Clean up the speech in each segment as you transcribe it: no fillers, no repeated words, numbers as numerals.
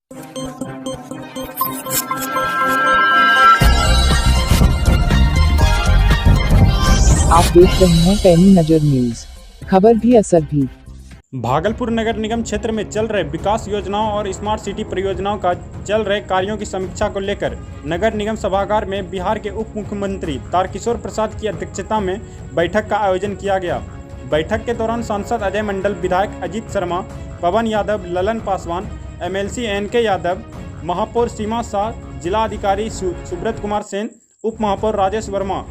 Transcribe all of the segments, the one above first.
आप देख रहे हैं पैनी नजर न्यूज, खबर भी असर भी। भागलपुर नगर निगम क्षेत्र में चल रहे विकास योजनाओं और स्मार्ट सिटी परियोजनाओं का चल रहे कार्यों की समीक्षा को लेकर नगर निगम सभागार में बिहार के उप मुख्यमंत्री तारकिशोर प्रसाद की अध्यक्षता में बैठक का आयोजन किया गया। बैठक के दौरान सांसद अजय मंडल, विधायक अजीत शर्मा, पवन यादव, ललन पासवान, MLC NK यादव, महापौर सीमा शाह, जिला अधिकारी सुब्रत कुमार सेन, उप महापौर राजेश वर्मा,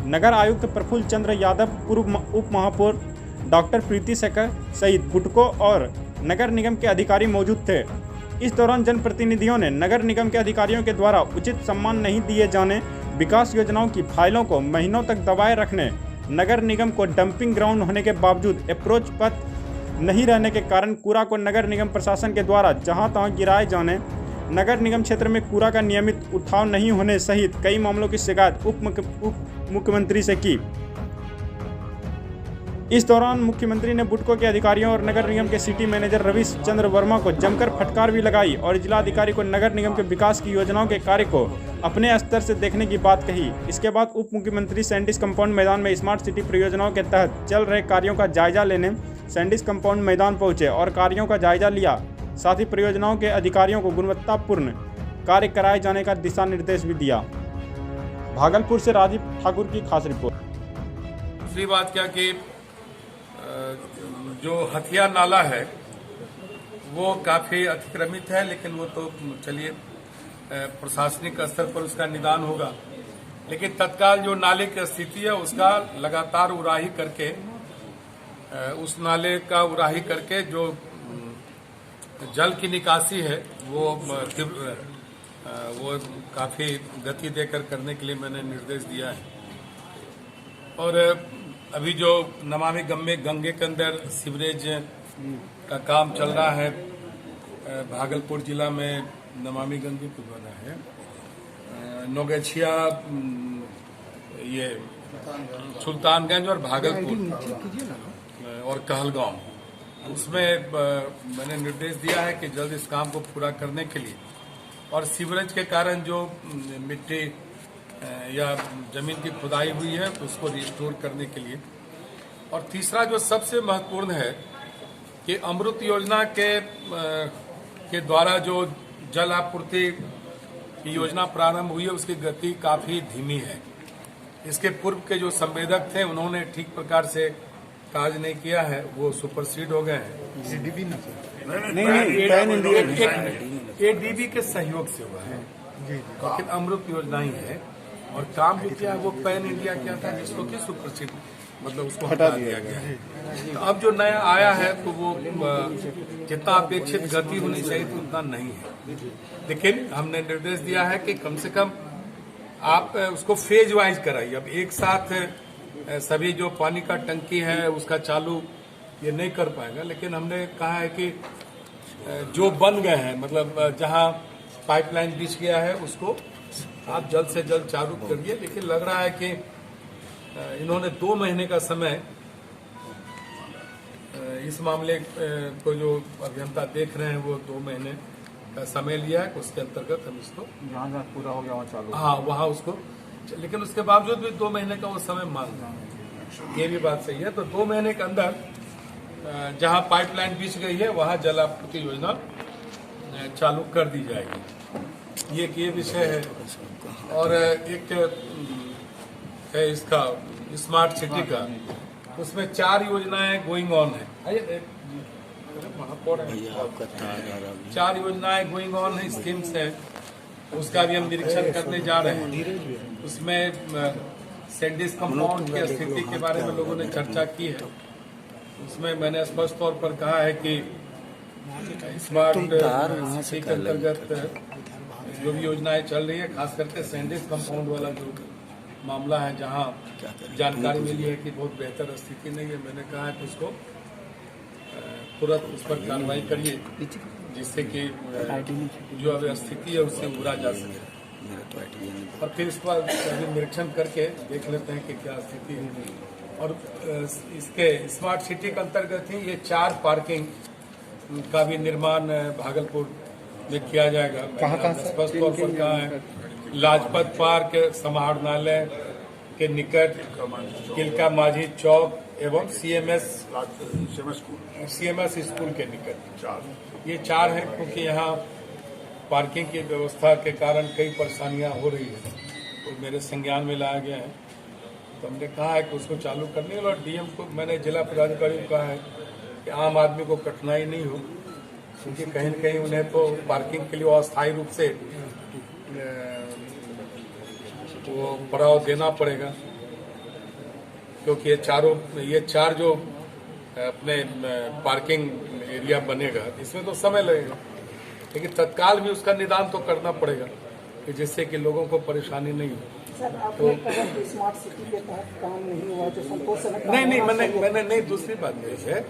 नगर आयुक्त प्रफुल्ल चंद्र यादव, पूर्व उप महापौर डॉक्टर प्रीति शेखर सहित बुटको और नगर निगम के अधिकारी मौजूद थे। इस दौरान जनप्रतिनिधियों ने नगर निगम के अधिकारियों के द्वारा उचित सम्मान नहीं दिए जाने, विकास योजनाओं की फाइलों को महीनों तक दबाए रखने, नगर निगम को डंपिंग ग्राउंड होने के बावजूद अप्रोच पथ नहीं रहने के कारण कूड़ा को नगर निगम प्रशासन के द्वारा जहां तहां गिराए जाने, नगर निगम क्षेत्र में कूड़ा का नियमित उठाव नहीं होने सहित कई मामलों की शिकायत उप मुख्यमंत्री से की। इस दौरान मुख्यमंत्री ने बुटको के अधिकारियों और नगर निगम के सिटी मैनेजर रविश चंद्र वर्मा को जमकर फटकार भी लगाई और जिलाधिकारी को नगर निगम के विकास की योजनाओं के कार्य को अपने स्तर से देखने की बात कही। इसके बाद उप मुख्यमंत्री सैंडिस कंपाउंड मैदान में स्मार्ट सिटी परियोजनाओं के तहत चल रहे कार्यों का जायजा लेने सैंडिस कंपाउंड मैदान पहुंचे और कार्यों का जायजा लिया। साथ ही परियोजनाओं के अधिकारियों को गुणवत्तापूर्ण कार्य कराए जाने का दिशा निर्देश भी दिया। भागलपुर से राजीव ठाकुर की खास रिपोर्ट। दूसरी बात क्या कि जो हथिया नाला है वो काफी अतिक्रमित है, लेकिन वो तो चलिए प्रशासनिक स्तर पर उसका निदान होगा, लेकिन तत्काल जो नाले की स्थिति है उसका लगातार उराही करके उस नाले का उराही करके जो जल की निकासी है वो काफी गति देकर करने के लिए मैंने निर्देश दिया है। और अभी जो नमामि गंगे के अंदर सीवरेज का काम चल रहा है, भागलपुर जिला में नमामि गंगे को बना है, नौगछिया, ये सुल्तानगंज और भागलपुर और कहलगांव, उसमें मैंने निर्देश दिया है कि जल्द इस काम को पूरा करने के लिए और सीवरेज के कारण जो मिट्टी या जमीन की खुदाई हुई है उसको रिस्टोर करने के लिए। और तीसरा जो सबसे महत्वपूर्ण है कि अमृत योजना के द्वारा जो जल आपूर्ति की योजना प्रारंभ हुई है उसकी गति काफी धीमी है। इसके पूर्व के जो संवेदक थे उन्होंने ठीक प्रकार से कार्य नहीं किया है, वो सुपरसीड हो गए हैं। ADB के सहयोग से हुआ है, लेकिन अमृत योजना ही है और काम जो किया है वो पैन इंडिया किया था, जिसको कि सुपरसीड मतलब उसको हटा दिया गया है। तो अब जो नया आया है तो वो जितना अपेक्षित गति होनी चाहिए थी उतना नहीं है, लेकिन हमने निर्देश दिया है कि कम से कम आप उसको फेज वाइज कराइए। अब एक साथ सभी जो पानी का टंकी है उसका चालू ये नहीं कर पाएगा, लेकिन हमने कहा है कि जो बन गए हैं मतलब जहां पाइपलाइन बिछ गया है उसको आप जल्द से जल्द चालू करिए। लेकिन लग रहा है कि इन्होंने 2 महीने का समय इस मामले को जो अभियंता देख रहे हैं वो 2 महीने का समय लिया है, उसके अंतर्गत हम इसको जहाँ पूरा हो गया वहाँ चालू, हाँ वहाँ उसको, लेकिन उसके बावजूद भी 2 महीने का वो समय मांग रहा है, ये भी बात सही है। तो 2 महीने के अंदर जहाँ पाइपलाइन बिछ गई है वहाँ जल आपूर्ति योजना चालू कर दी जाएगी। ये विषय है। और एक है इसका स्मार्ट सिटी का, उसमें 4 योजनाएं गोइंग ऑन है, 4 योजनाएं गोइंग ऑन है, स्कीम्स है, उसका भी हम निरीक्षण करने जा रहे हैं। उसमें सैंडिस कंपाउंड की स्थिति के बारे में लोगों ने चर्चा की है। उसमें मैंने स्पष्ट तौर पर कहा है कि स्मार्ट सिटी के अंतर्गत जो भी योजनाएं चल रही है, खास करके सैंडिस कंपाउंड वाला जो मामला है जहां जानकारी मिली है कि बहुत बेहतर स्थिति नहीं है, मैंने कहा है कि उसको तुरंत उस पर कार्रवाई करिए जिससे कि जो अब स्थिति है उससे उबरा जा सके। और फिर इसके बाद निरीक्षण करके देख लेते हैं कि क्या स्थिति है। और इसके स्मार्ट सिटी के अंतर्गत ही ये 4 पार्किंग का भी निर्माण भागलपुर में किया जाएगा। कहाँ स्पष्ट तौर पर कहा है लाजपत पार्क समाहरणालय के निकट किलका माझी चौक एवं सीएमएस स्कूल के निकट। ये 4 हैं क्योंकि यहाँ पार्किंग की व्यवस्था के कारण कई परेशानियां हो रही है, तो मेरे संज्ञान में लाया गया है। तो हमने कहा है कि उसको चालू करने और डीएम को मैंने जिला पदाधिकारी को कहा है कि आम आदमी को कठिनाई नहीं हो, क्योंकि कहीं न कहीं उन्हें तो पार्किंग के लिए अस्थायी रूप से वो पड़ाव देना पड़ेगा, क्योंकि ये चार जो अपने पार्किंग एरिया बनेगा इसमें तो समय लगेगा, लेकिन तत्काल भी उसका निदान तो करना पड़ेगा कि जिससे कि लोगों को परेशानी नहीं हो। सर, आपने कहा कि स्मार्ट सिटी के तहत काम नहीं हुआ, जो संतोषजनक नहीं, मैंने नहीं, दूसरी बात ये है,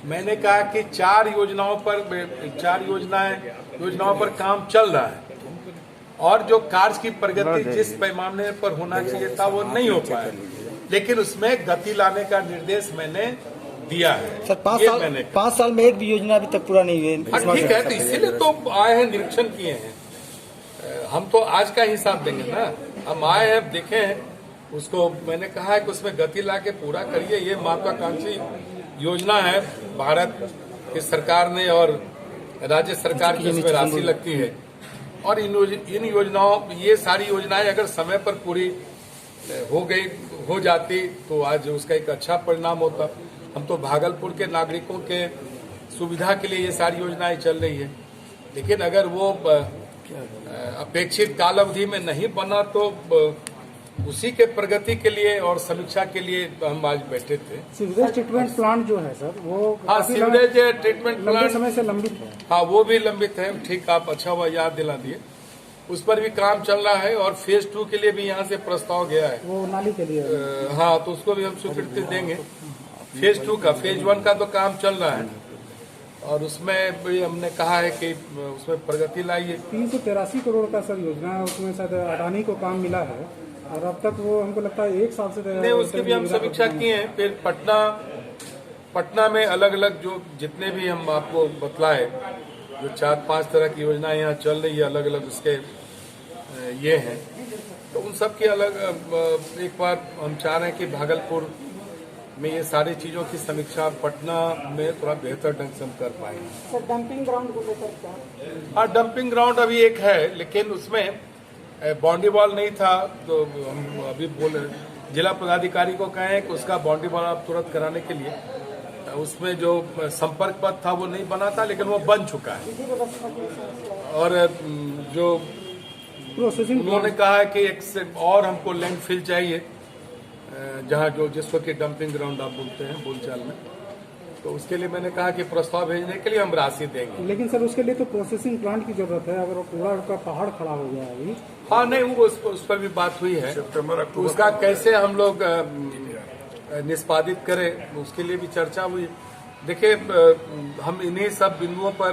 मैंने कहा कि 4 योजनाओं पर काम चल रहा है और जो कार्य की प्रगति जिस पैमाने पर होना चाहिए था वो नहीं हो पाया, लेकिन उसमें गति लाने का निर्देश मैंने दिया है। सर 5 साल में एक भी योजना अभी तक पूरा नहीं हुई। ठीक है, तो इसीलिए तो आए हैं, निरीक्षण किए हैं। हम तो आज का हिसाब देंगे ना, हम आए हैं, देखे हैं उसको। मैंने कहा है कि उसमें गति ला के पूरा करिए। ये महत्वाकांक्षी योजना है भारत की सरकार ने और राज्य सरकार की इसमें राशि लगती है, और इन योजनाओं, ये सारी योजनाएं अगर समय पर पूरी हो जाती तो आज उसका एक अच्छा परिणाम होता। हम तो भागलपुर के नागरिकों के सुविधा के लिए ये सारी योजनाएं चल रही है, लेकिन अगर वो अपेक्षित काल अवधि में नहीं बना तो उसी के प्रगति के लिए और समीक्षा के लिए हम आज बैठे थे। सीवरेज ट्रीटमेंट प्लांट जो है सर, वो सीवरेज ट्रीटमेंट प्लांट समय से लंबित है। हाँ, वो भी लंबित है। ठीक, आप अच्छा हुआ याद दिला दिए। उस पर भी काम चल रहा है और फेज 2 के लिए भी यहाँ से प्रस्ताव गया है, वो नाली के लिए। हाँ, तो उसको भी हम स्वीकृति देंगे। फेज 2 का, फेज 1 का तो काम चल रहा है और उसमें भी हमने कहा है कि उसमें प्रगति लाइए। 383 करोड़ का सर योजना है, उसमें शायद अडानी को काम मिला है और अब तक वो हमको लगता है 1 साल से नहीं, उसकी भी हम समीक्षा किए हैं। फिर पटना में अलग अलग जो जितने भी हम आपको बतलाए, जो 4-5 तरह की योजनाएं यहाँ चल रही है, अलग अलग उसके ये हैं, तो उन सब की अलग एक बार हम चाह रहे हैं कि भागलपुर में ये सारी चीजों की समीक्षा पटना में थोड़ा बेहतर ढंग से हम कर पाएंगे। सर, डंपिंग ग्राउंड को लेकर क्या? हाँ, डंपिंग ग्राउंड अभी एक है, लेकिन उसमें बाउंड्री वॉल नहीं था, तो हम अभी बोले जिला पदाधिकारी को कहें कि उसका बाउंड्री वॉल आप तुरंत कराने के लिए, उसमें जो संपर्क पथ था वो नहीं बना था, लेकिन वो बन चुका है। और जो प्रोसेसिंग उन्होंने कहा है कि एक से और हमको लैंडफिल चाहिए, जहाँ जो जिसको कि डंपिंग ग्राउंड आप बोलते हैं बोलचाल में, तो उसके लिए मैंने कहा कि प्रस्ताव भेजने के लिए हम राशि देंगे। लेकिन सर उसके लिए तो प्रोसेसिंग प्लांट की जरूरत है, अगर वो पूरा का पहाड़ खड़ा हो गया है अभी। हाँ, नहीं, वो उस पर भी बात हुई है, तो उसका कैसे हम लोग निष्पादित करें उसके लिए भी चर्चा हुई। देखिए, हम इन्हीं सब बिंदुओं पर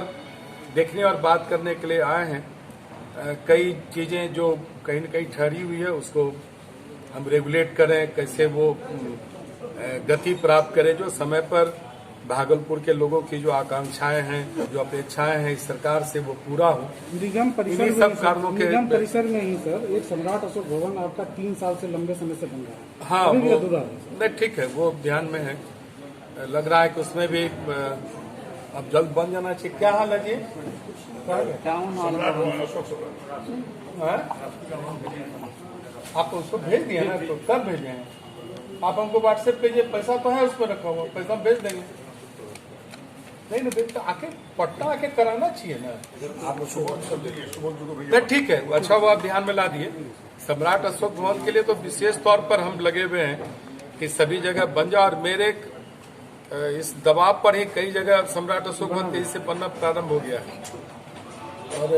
देखने और बात करने के लिए आए हैं। कई चीजें जो कहीं न कहीं ठहरी हुई है उसको हम रेगुलेट करें, कैसे वो गति प्राप्त करें, जो समय पर भागलपुर के लोगों की जो आकांक्षाएं हैं, जो अपेक्षाएं हैं इस सरकार से, वो पूरा हो। निगम परिसर इन्हीं सब कारणों के निगम परिसर में ही सर एक सम्राट अशोक भवन आपका 3 साल से लंबे समय से बन रहा है। हाँ, अभी भी वो अधूरा है। नहीं, ठीक है, वो ध्यान में है। लग रहा है कि उसमें भी अब जल्द बन जाना चाहिए। क्या हाल है जी? आप उसको भेज दिए ना, तो कब भेजे हैं आप? हमको व्हाट्सएप कीजिए, पैसा तो है उस पर रखा हुआ, पैसा भेज देंगे। नहीं, भेज आके पटना आके कराना चाहिए ना। आप सुबह ठीक है, अच्छा वो आप ध्यान में ला दिए। सम्राट अशोक भवन के लिए तो विशेष तौर पर हम लगे हुए हैं कि सभी जगह बन जाए, और मेरे इस दबाव पर ही कई जगह सम्राट अशोक भवन तेजी से बनना प्रारंभ हो गया है। और